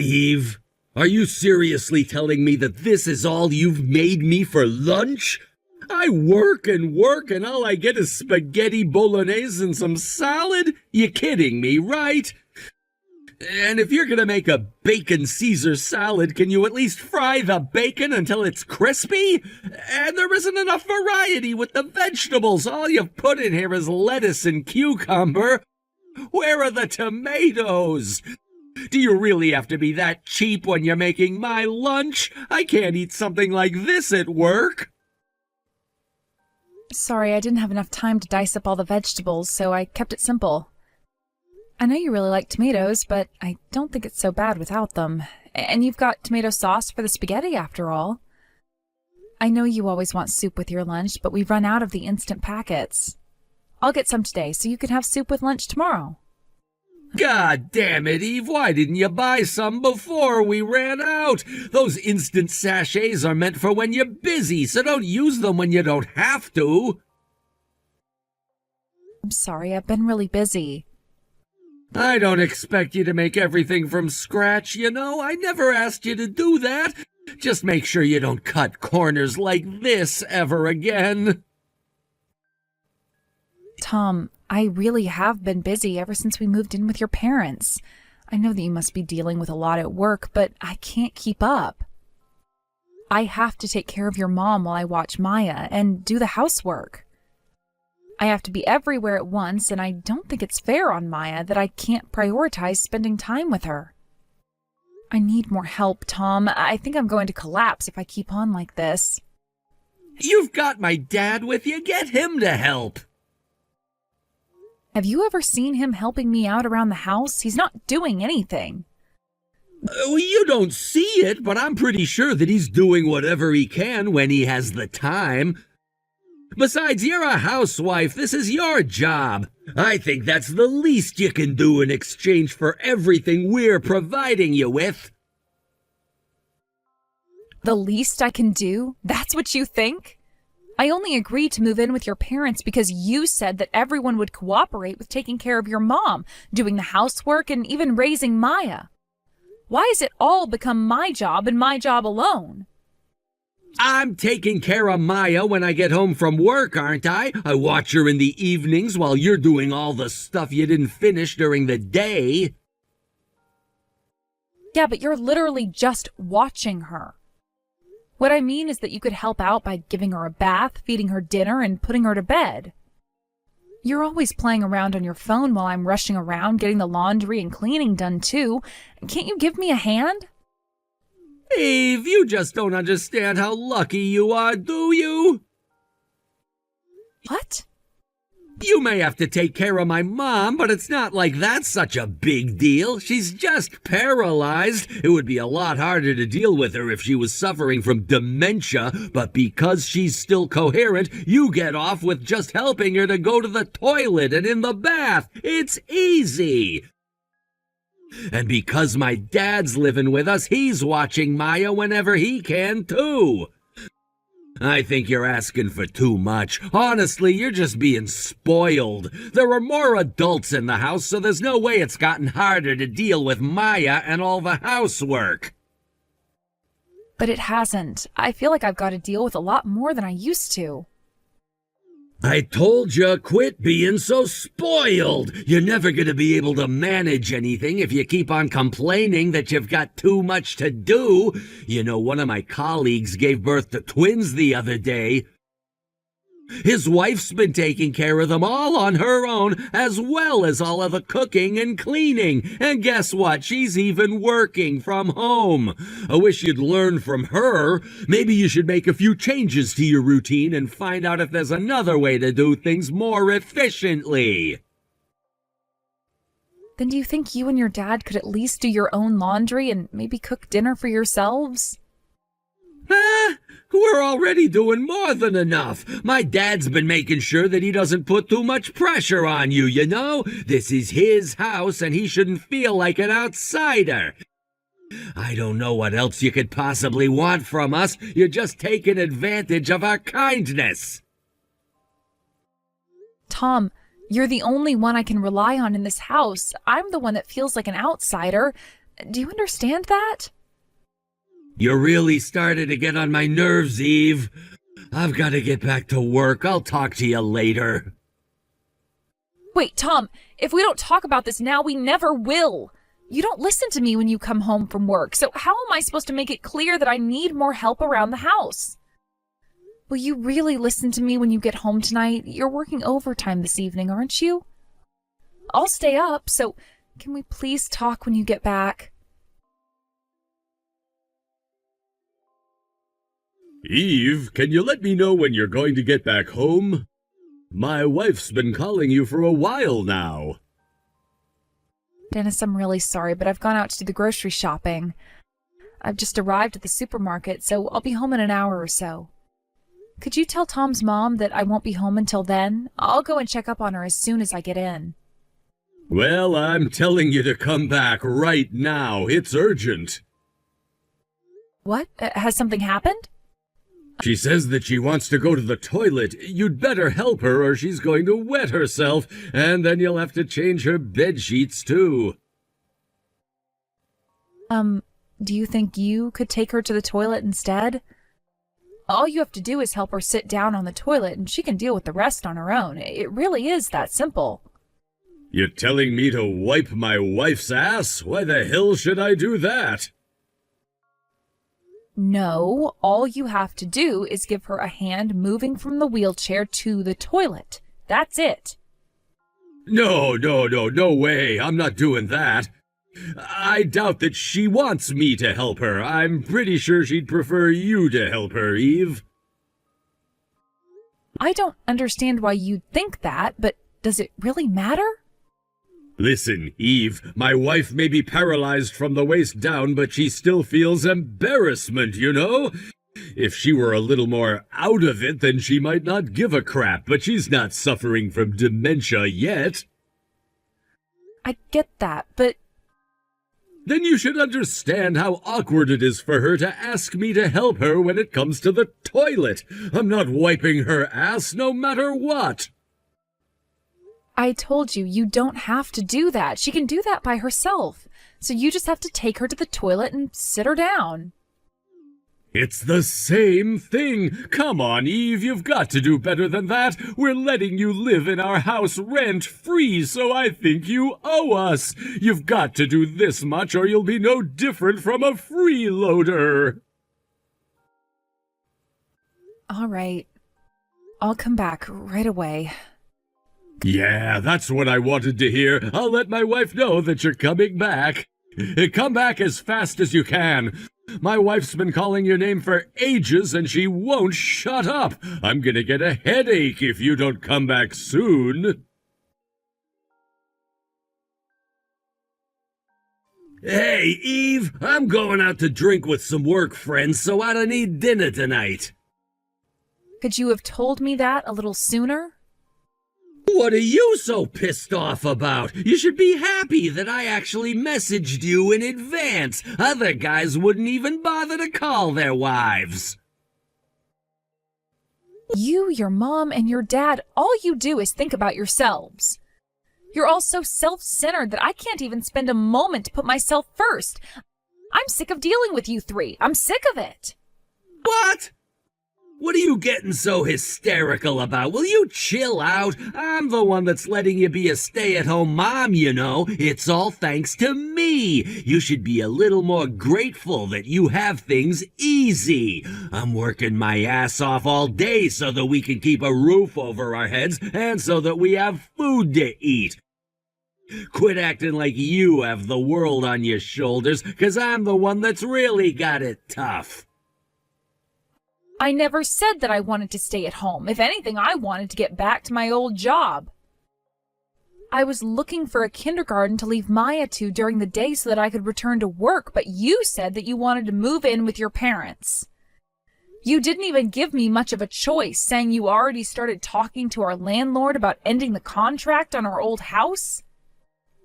Eve, are you seriously telling me that this is all you've made me for lunch? I work and work and all I get is spaghetti bolognese and some salad? You kidding me, right? And if you're gonna make a bacon Caesar salad, can you at least fry the bacon until it's crispy? And there isn't enough variety with the vegetables. All you've put in here is lettuce and cucumber. Where are the tomatoes? Do you really have to be that cheap when you're making my lunch? I can't eat something like this at work. Sorry, I didn't have enough time to dice up all the vegetables, so I kept it simple. I know you really like tomatoes, but I don't think it's so bad without them. And you've got tomato sauce for the spaghetti, after all. I know you always want soup with your lunch, but we've run out of the instant packets. I'll get some today, so you can have soup with lunch tomorrow. God damn it, Eve, why didn't you buy some before we ran out? Those instant sachets are meant for when you're busy, so don't use them when you don't have to. I'm sorry, I've been really busy. I don't expect you to make everything from scratch, you know. I never asked you to do that. Just make sure you don't cut corners like this ever again. Tom, I really have been busy ever since we moved in with your parents. I know that you must be dealing with a lot at work, but I can't keep up. I have to take care of your mom while I watch Maya and do the housework. I have to be everywhere at once, and I don't think it's fair on Maya that I can't prioritize spending time with her. I need more help, Tom. I think I'm going to collapse if I keep on like this. You've got my dad with you. Get him to help. Have you ever seen him helping me out around the house? He's not doing anything. You don't see it, but I'm pretty sure that he's doing whatever he can when he has the time. Besides, you're a housewife. This is your job. I think that's the least you can do in exchange for everything we're providing you with. The least I can do? That's what you think? I only agreed to move in with your parents because you said that everyone would cooperate with taking care of your mom, doing the housework, and even raising Maya. Why has it all become my job and my job alone? I'm taking care of Maya when I get home from work, aren't I? I watch her in the evenings while you're doing all the stuff you didn't finish during the day. Yeah, but you're literally just watching her. What I mean is that you could help out by giving her a bath, feeding her dinner, and putting her to bed. You're always playing around on your phone while I'm rushing around getting the laundry and cleaning done too. Can't you give me a hand? Eve, you just don't understand how lucky you are, do you? What? You may have to take care of my mom, but it's not like that's such a big deal. She's just paralyzed. It would be a lot harder to deal with her if she was suffering from dementia, but because she's still coherent, you get off with just helping her to go to the toilet and in the bath. It's easy. And because my dad's living with us, he's watching Maya whenever he can, too. I think you're asking for too much. Honestly, you're just being spoiled. There are more adults in the house, so there's no way it's gotten harder to deal with Maya and all the housework. But it hasn't. I feel like I've got to deal with a lot more than I used to. I told you, quit being so spoiled. You're never going to be able to manage anything if you keep on complaining that you've got too much to do. You know, one of my colleagues gave birth to twins the other day. His wife's been taking care of them all on her own, as well as all of the cooking and cleaning. And guess what? She's even working from home. I wish you'd learn from her. Maybe you should make a few changes to your routine and find out if there's another way to do things more efficiently. Then do you think you and your dad could at least do your own laundry and maybe cook dinner for yourselves? We're already doing more than enough. My dad's been making sure that he doesn't put too much pressure on you, you know? This is his house and he shouldn't feel like an outsider. I don't know what else you could possibly want from us. You're just taking advantage of our kindness. Tom, you're the only one I can rely on in this house. I'm the one that feels like an outsider. Do you understand that? You really started to get on my nerves, Eve. I've got to get back to work. I'll talk to you later. Wait, Tom, if we don't talk about this now, we never will. You don't listen to me when you come home from work, so how am I supposed to make it clear that I need more help around the house? Will you really listen to me when you get home tonight? You're working overtime this evening, aren't you? I'll stay up, so can we please talk when you get back? Eve, can you let me know when you're going to get back home? My wife's been calling you for a while now. Dennis, I'm really sorry, but I've gone out to do the grocery shopping. I've just arrived at the supermarket, so I'll be home in an hour or so. Could you tell Tom's mom that I won't be home until then? I'll go and check up on her as soon as I get in. Well, I'm telling you to come back right now. It's urgent. What? Has something happened? She says that she wants to go to the toilet. You'd better help her or she's going to wet herself, and then you'll have to change her bed sheets too. Do you think you could take her to the toilet instead? All you have to do is help her sit down on the toilet and she can deal with the rest on her own. It really is that simple. You're telling me to wipe my wife's ass? Why the hell should I do that? No, all you have to do is give her a hand moving from the wheelchair to the toilet. That's it. No way. I'm not doing that. I doubt that she wants me to help her. I'm pretty sure she'd prefer you to help her, Eve. I don't understand why you'd think that, but does it really matter? Listen, Eve, my wife may be paralyzed from the waist down, but she still feels embarrassment, you know? If she were a little more out of it, then she might not give a crap, but she's not suffering from dementia yet. I get that, but... Then you should understand how awkward it is for her to ask me to help her when it comes to the toilet. I'm not wiping her ass no matter what. I told you, you don't have to do that. She can do that by herself. So you just have to take her to the toilet and sit her down. It's the same thing. Come on, Eve, you've got to do better than that. We're letting you live in our house rent-free, so I think you owe us. You've got to do this much or you'll be no different from a freeloader. All right. I'll come back right away. Yeah, that's what I wanted to hear. I'll let my wife know that you're coming back. Come back as fast as you can. My wife's been calling your name for ages and she won't shut up. I'm gonna get a headache if you don't come back soon. Hey, Eve, I'm going out to drink with some work friends, so I don't need dinner tonight. Could you have told me that a little sooner? What are you so pissed off about? You should be happy that I actually messaged you in advance. Other guys wouldn't even bother to call their wives. You, your mom, and your dad, all you do is think about yourselves. You're all so self-centered that I can't even spend a moment to put myself first. I'm sick of dealing with you three. I'm sick of it. What? What are you getting so hysterical about? Will you chill out? I'm the one that's letting you be a stay-at-home mom, you know. It's all thanks to me. You should be a little more grateful that you have things easy. I'm working my ass off all day so that we can keep a roof over our heads and so that we have food to eat. Quit acting like you have the world on your shoulders, 'cause I'm the one that's really got it tough. I never said that I wanted to stay at home. If anything, I wanted to get back to my old job. I was looking for a kindergarten to leave Maya to during the day so that I could return to work, but you said that you wanted to move in with your parents. You didn't even give me much of a choice, saying you already started talking to our landlord about ending the contract on our old house.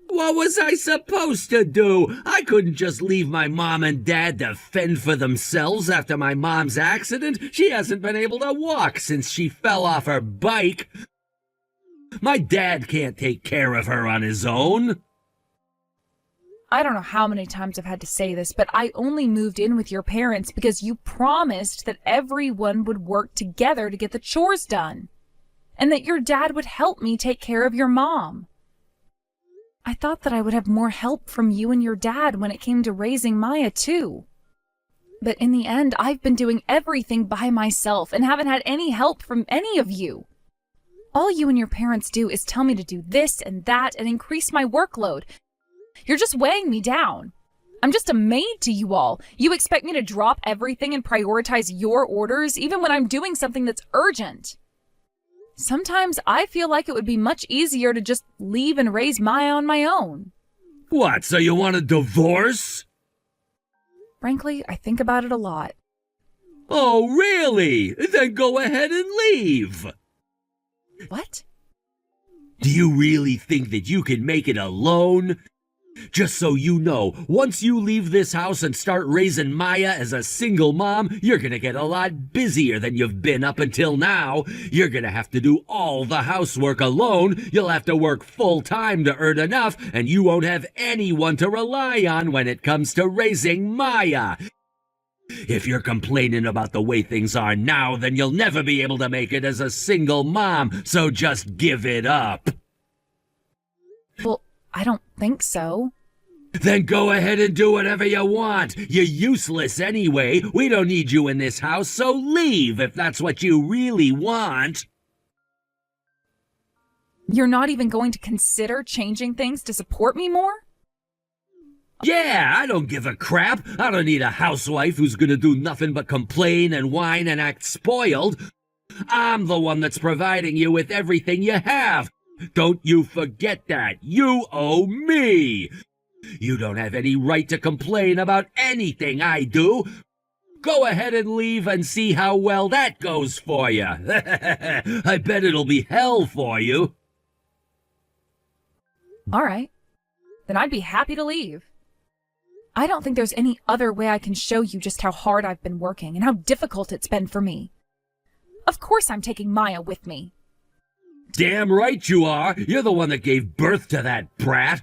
What was I supposed to do? I couldn't just leave my mom and dad to fend for themselves after my mom's accident. She hasn't been able to walk since she fell off her bike. My dad can't take care of her on his own. I don't know how many times I've had to say this, but I only moved in with your parents because you promised that everyone would work together to get the chores done, and that your dad would help me take care of your mom. I thought that I would have more help from you and your dad when it came to raising Maya, too. But in the end, I've been doing everything by myself and haven't had any help from any of you. All you and your parents do is tell me to do this and that and increase my workload. You're just weighing me down. I'm just a maid to you all. You expect me to drop everything and prioritize your orders even when I'm doing something that's urgent. Sometimes I feel like it would be much easier to just leave and raise Maya on my own. What, so you want a divorce? Frankly, I think about it a lot. Oh, really? Then go ahead and leave. What? Do you really think that you can make it alone? Just so you know, once you leave this house and start raising Maya as a single mom, you're gonna get a lot busier than you've been up until now. You're gonna have to do all the housework alone, you'll have to work full-time to earn enough, and you won't have anyone to rely on when it comes to raising Maya. If you're complaining about the way things are now, then you'll never be able to make it as a single mom, so just give it up. Well, I don't think so. Then go ahead and do whatever you want. You're useless anyway. We don't need you in this house, so leave if that's what you really want. You're not even going to consider changing things to support me more? Yeah, I don't give a crap. I don't need a housewife who's gonna do nothing but complain and whine and act spoiled. I'm the one that's providing you with everything you have. Don't you forget that. You owe me. You don't have any right to complain about anything I do. Go ahead and leave and see how well that goes for you. I bet it'll be hell for you. All right. Then I'd be happy to leave. I don't think there's any other way I can show you just how hard I've been working and how difficult it's been for me. Of course I'm taking Maya with me. Damn right you are. You're the one that gave birth to that brat.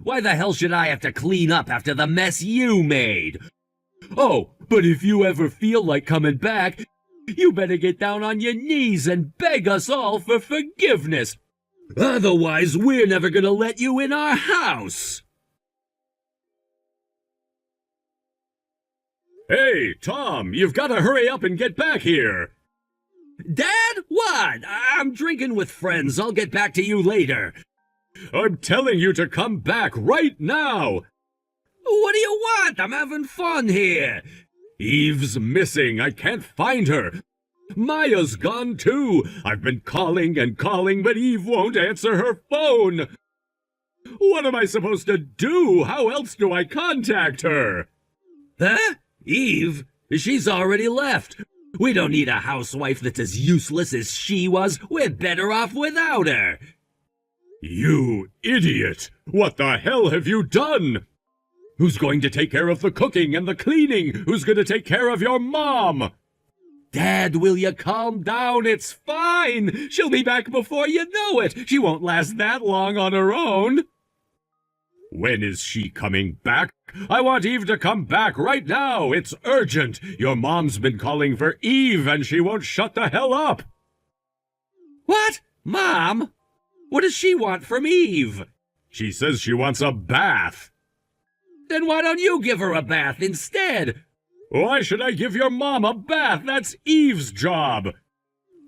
Why the hell should I have to clean up after the mess you made? Oh, but if you ever feel like coming back, you better get down on your knees and beg us all for forgiveness. Otherwise, we're never gonna let you in our house. Hey, Tom, you've got to hurry up and get back here. Dad? What? I'm drinking with friends. I'll get back to you later. I'm telling you to come back right now. What do you want? I'm having fun here. Eve's missing. I can't find her. Maya's gone too. I've been calling and calling, but Eve won't answer her phone. What am I supposed to do? How else do I contact her? Huh? Eve? She's already left. We don't need a housewife that's as useless as she was. We're better off without her. You idiot! What the hell have you done? Who's going to take care of the cooking and the cleaning? Who's going to take care of your mom? Dad, will you calm down? It's fine. She'll be back before you know it. She won't last that long on her own. When is she coming back? I want Eve to come back right now. It's urgent. Your mom's been calling for Eve and she won't shut the hell up. What? Mom? What does she want from Eve? She says she wants a bath. Then why don't you give her a bath instead? Why should I give your mom a bath? That's Eve's job.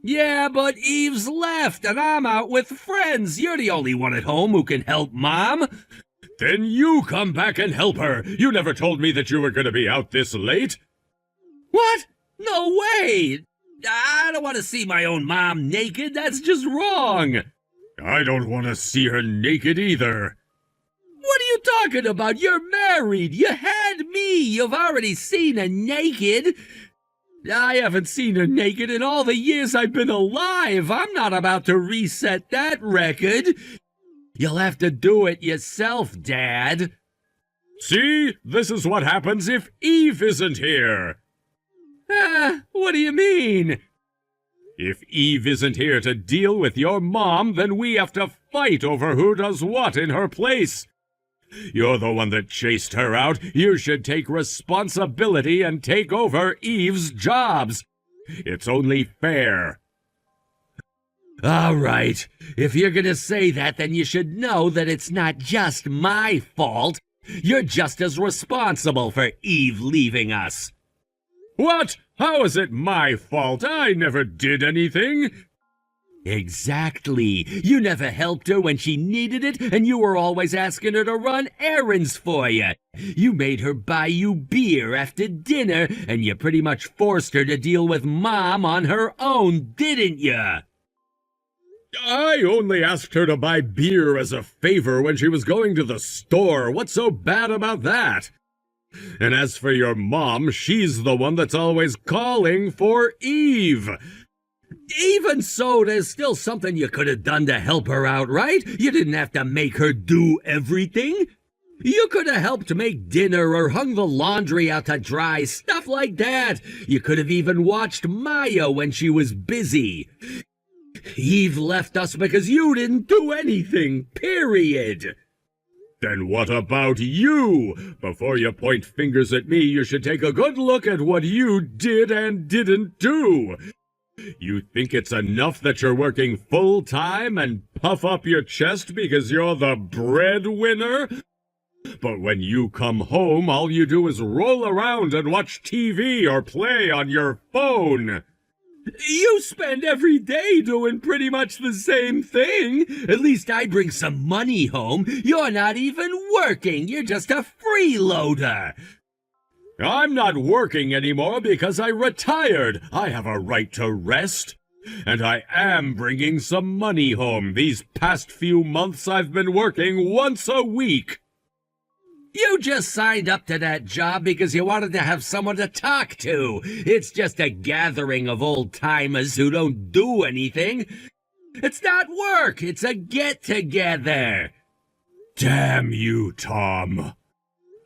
Yeah, but Eve's left and I'm out with friends. You're the only one at home who can help Mom. Then you come back and help her. You never told me that you were going to be out this late. What? No way! I don't want to see my own mom naked. That's just wrong. I don't want to see her naked either. What are you talking about? You're married. You had me. You've already seen her naked. I haven't seen her naked in all the years I've been alive. I'm not about to reset that record. You'll have to do it yourself, Dad. See? This is what happens if Eve isn't here. What do you mean? If Eve isn't here to deal with your mom, then we have to fight over who does what in her place. You're the one that chased her out. You should take responsibility and take over Eve's jobs. It's only fair. All right. If you're gonna say that, then you should know that it's not just my fault. You're just as responsible for Eve leaving us. What? How is it my fault? I never did anything. Exactly. You never helped her when she needed it, and you were always asking her to run errands for you. You made her buy you beer after dinner, and you pretty much forced her to deal with Mom on her own, didn't you? I only asked her to buy beer as a favor when she was going to the store. What's so bad about that? And as for your mom, she's the one that's always calling for Eve. Even so, there's still something you could have done to help her out, right? You didn't have to make her do everything. You could have helped make dinner or hung the laundry out to dry, stuff like that. You could have even watched Maya when she was busy. Eve left us because you didn't do anything, period. Then what about you? Before you point fingers at me, you should take a good look at what you did and didn't do. You think it's enough that you're working full-time and puff up your chest because you're the breadwinner? But when you come home, all you do is roll around and watch TV or play on your phone. You spend every day doing pretty much the same thing. At least I bring some money home. You're not even working. You're just a freeloader. I'm not working anymore because I retired. I have a right to rest. And I am bringing some money home. These past few months I've been working once a week. You just signed up to that job because you wanted to have someone to talk to. It's just a gathering of old-timers who don't do anything. It's not work, it's a get-together. Damn you, Tom.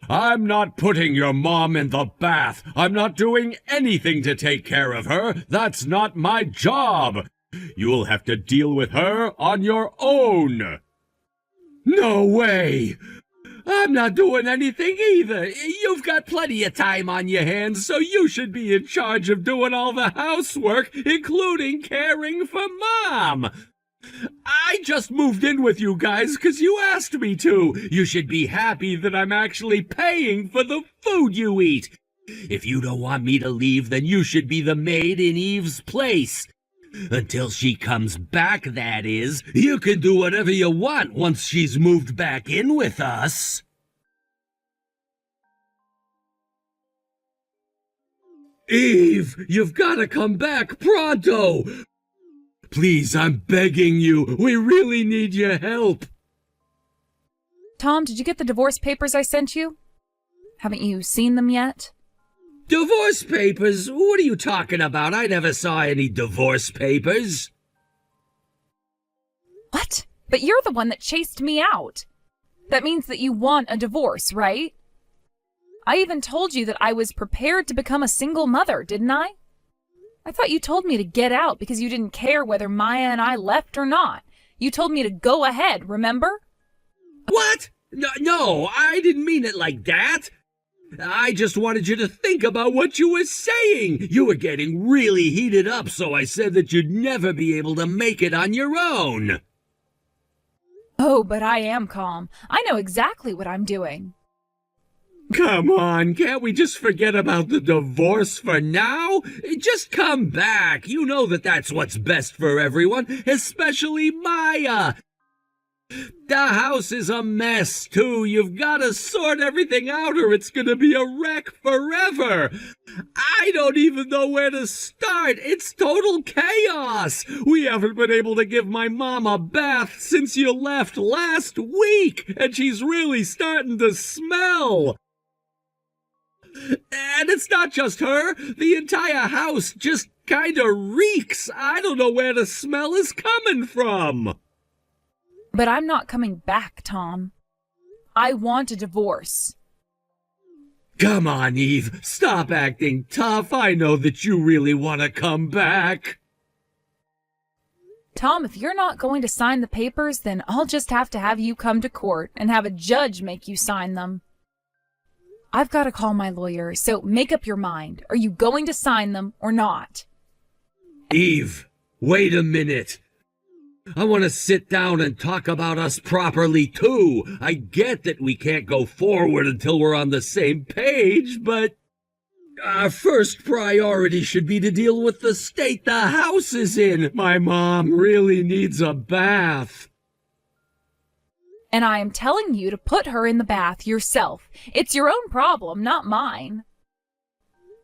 I'm not putting your mom in the bath. I'm not doing anything to take care of her. That's not my job. You'll have to deal with her on your own. No way! I'm not doing anything either. You've got plenty of time on your hands, so you should be in charge of doing all the housework, including caring for Mom. I just moved in with you guys because you asked me to. You should be happy that I'm actually paying for the food you eat. If you don't want me to leave, then you should be the maid in Eve's place. Until she comes back, that is. You can do whatever you want once she's moved back in with us. Eve, you've got to come back pronto! Please, I'm begging you. We really need your help. Tom, did you get the divorce papers I sent you? Haven't you seen them yet? Divorce papers? What are you talking about? I never saw any divorce papers. What? But you're the one that chased me out. That means that you want a divorce, right? I even told you that I was prepared to become a single mother, didn't I? I thought you told me to get out because you didn't care whether Maya and I left or not. You told me to go ahead, remember? What? No, I didn't mean it like that. I just wanted you to think about what you were saying. You were getting really heated up, so I said that you'd never be able to make it on your own. Oh, but I am calm. I know exactly what I'm doing. Come on, can't we just forget about the divorce for now? Just come back. You know that that's what's best for everyone, especially Maya. The house is a mess, too. You've got to sort everything out or it's going to be a wreck forever. I don't even know where to start. It's total chaos. We haven't been able to give my mom a bath since you left last week, and she's really starting to smell. And it's not just her. The entire house just kind of reeks. I don't know where the smell is coming from. But I'm not coming back, Tom. I want a divorce. Come on, Eve. Stop acting tough. I know that you really want to come back. Tom, if you're not going to sign the papers, then I'll just have to have you come to court and have a judge make you sign them. I've got to call my lawyer, so make up your mind. Are you going to sign them or not? Eve, wait a minute. I want to sit down and talk about us properly, too. I get that we can't go forward until we're on the same page, but our first priority should be to deal with the state the house is in. My mom really needs a bath. And I am telling you to put her in the bath yourself. It's your own problem, not mine.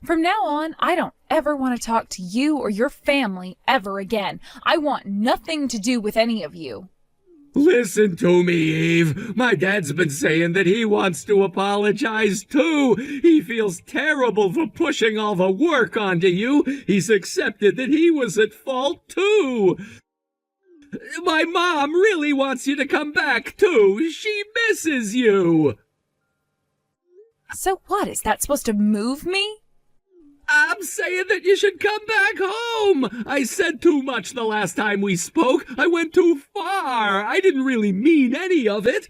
From now on, I don't ever want to talk to you or your family ever again. I want nothing to do with any of you. Listen to me, Eve. My dad's been saying that he wants to apologize, too. He feels terrible for pushing all the work onto you. He's accepted that he was at fault, too. My mom really wants you to come back, too. She misses you. So what? Is that supposed to move me? I'm saying that you should come back home. I said too much the last time we spoke. I went too far. I didn't really mean any of it.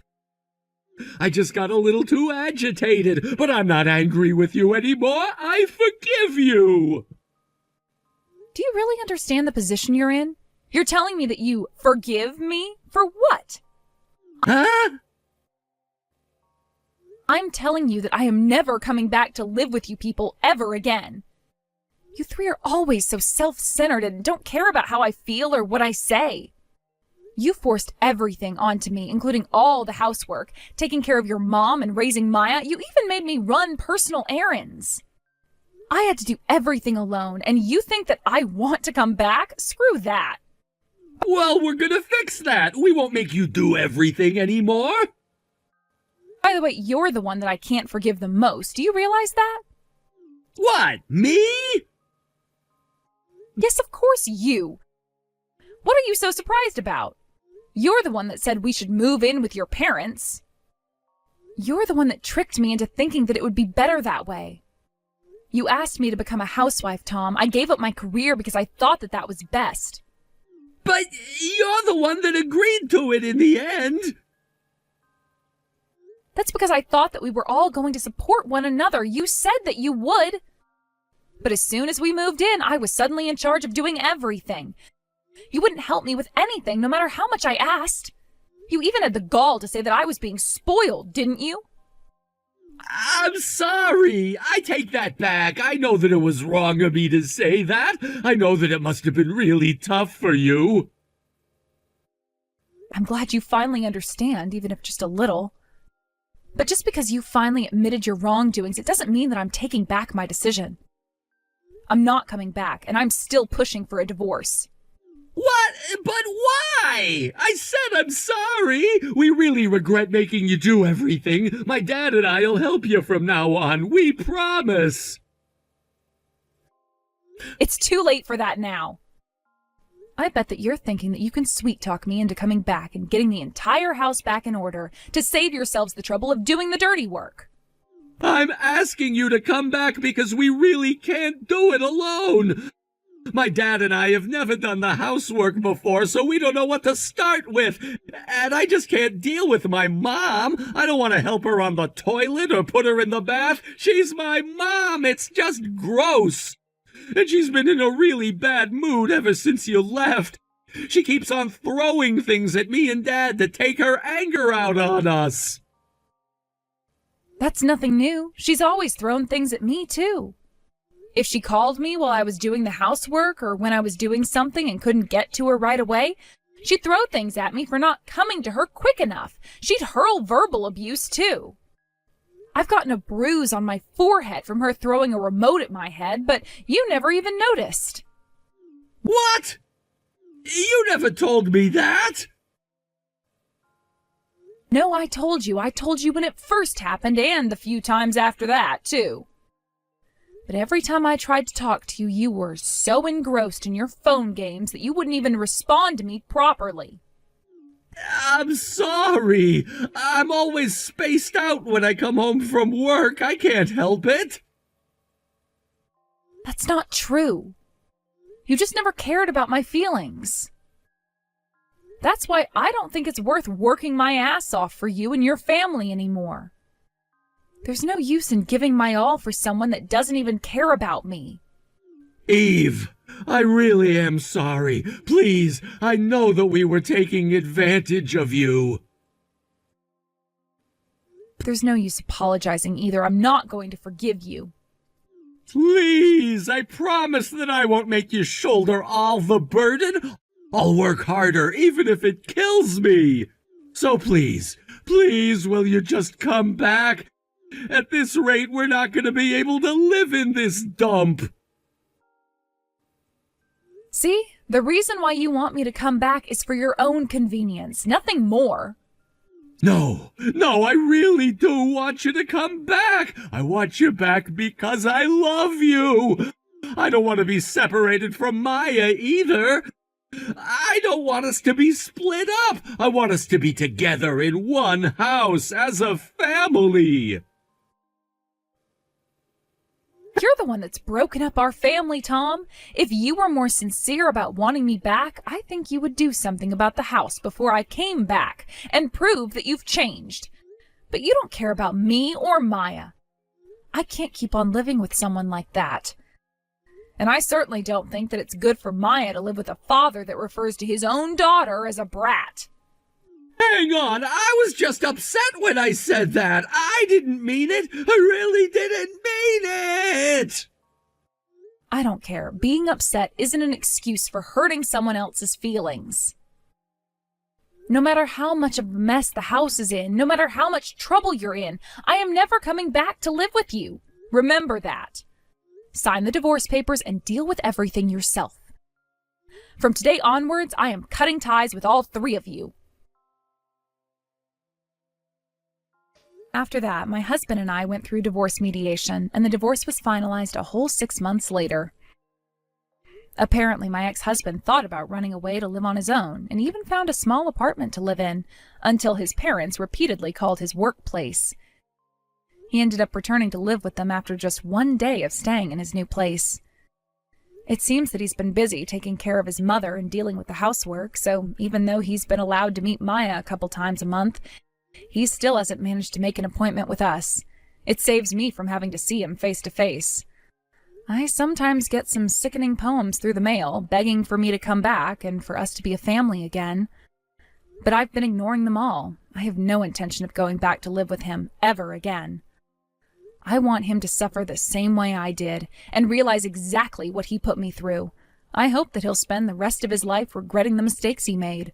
I just got a little too agitated, but I'm not angry with you anymore. I forgive you. Do you really understand the position you're in? You're telling me that you forgive me? For what? Huh? I'm telling you that I am never coming back to live with you people ever again. You three are always so self-centered and don't care about how I feel or what I say. You forced everything onto me, including all the housework, taking care of your mom and raising Maya. You even made me run personal errands. I had to do everything alone, and you think that I want to come back? Screw that. Well, we're gonna fix that. We won't make you do everything anymore. By the way, you're the one that I can't forgive the most. Do you realize that? What, me? Yes, of course you. What are you so surprised about? You're the one that said we should move in with your parents. You're the one that tricked me into thinking that it would be better that way. You asked me to become a housewife, Tom. I gave up my career because I thought that that was best. But you're the one that agreed to it in the end. That's because I thought that we were all going to support one another. You said that you would. But as soon as we moved in, I was suddenly in charge of doing everything. You wouldn't help me with anything, no matter how much I asked. You even had the gall to say that I was being spoiled, didn't you? I'm sorry. I take that back. I know that it was wrong of me to say that. I know that it must have been really tough for you. I'm glad you finally understand, even if just a little. But just because you finally admitted your wrongdoings, it doesn't mean that I'm taking back my decision. I'm not coming back, and I'm still pushing for a divorce. What? But why? I said I'm sorry. We really regret making you do everything. My dad and I'll help you from now on. We promise. It's too late for that now. I bet that you're thinking that you can sweet-talk me into coming back and getting the entire house back in order to save yourselves the trouble of doing the dirty work. I'm asking you to come back because we really can't do it alone. My dad and I have never done the housework before, so we don't know what to start with. And I just can't deal with my mom. I don't want to help her on the toilet or put her in the bath. She's my mom. It's just gross. And she's been in a really bad mood ever since you left. She keeps on throwing things at me and Dad to take her anger out on us. That's nothing new. She's always thrown things at me, too. If she called me while I was doing the housework or when I was doing something and couldn't get to her right away, she'd throw things at me for not coming to her quick enough. She'd hurl verbal abuse, too. I've gotten a bruise on my forehead from her throwing a remote at my head, but you never even noticed. What? You never told me that. No, I told you. I told you when it first happened and the few times after that, too. But every time I tried to talk to you, you were so engrossed in your phone games that you wouldn't even respond to me properly. I'm sorry. I'm always spaced out when I come home from work. I can't help it. That's not true. You just never cared about my feelings. That's why I don't think it's worth working my ass off for you and your family anymore. There's no use in giving my all for someone that doesn't even care about me. Eve, I really am sorry. Please, I know that we were taking advantage of you. There's no use apologizing either. I'm not going to forgive you. Please, I promise that I won't make you shoulder all the burden. I'll work harder, even if it kills me. So please, will you just come back? At this rate, we're not going to be able to live in this dump. See, the reason why you want me to come back is for your own convenience, nothing more. No, I really do want you to come back. I want you back because I love you. I don't want to be separated from Maya either. I don't want us to be split up. I want us to be together in one house as a family. You're the one that's broken up our family, Tom. If you were more sincere about wanting me back, I think you would do something about the house before I came back and prove that you've changed. But you don't care about me or Maya. I can't keep on living with someone like that. And I certainly don't think that it's good for Maya to live with a father that refers to his own daughter as a brat. Hang on, I was just upset when I said that. I didn't mean it. I really didn't mean it. I don't care. Being upset isn't an excuse for hurting someone else's feelings. No matter how much of a mess the house is in, no matter how much trouble you're in, I am never coming back to live with you. Remember that. Sign the divorce papers and deal with everything yourself. From today onwards, I am cutting ties with all three of you. After that, my husband and I went through divorce mediation, and the divorce was finalized a whole 6 months later. Apparently, my ex-husband thought about running away to live on his own, and even found a small apartment to live in, until his parents repeatedly called his workplace. He ended up returning to live with them after just 1 day of staying in his new place. It seems that he's been busy taking care of his mother and dealing with the housework, so even though he's been allowed to meet Maya a couple times a month, he still hasn't managed to make an appointment with us. It saves me from having to see him face to face. I sometimes get some sickening poems through the mail, begging for me to come back and for us to be a family again. But I've been ignoring them all. I have no intention of going back to live with him ever again. I want him to suffer the same way I did, and realize exactly what he put me through. I hope that he'll spend the rest of his life regretting the mistakes he made.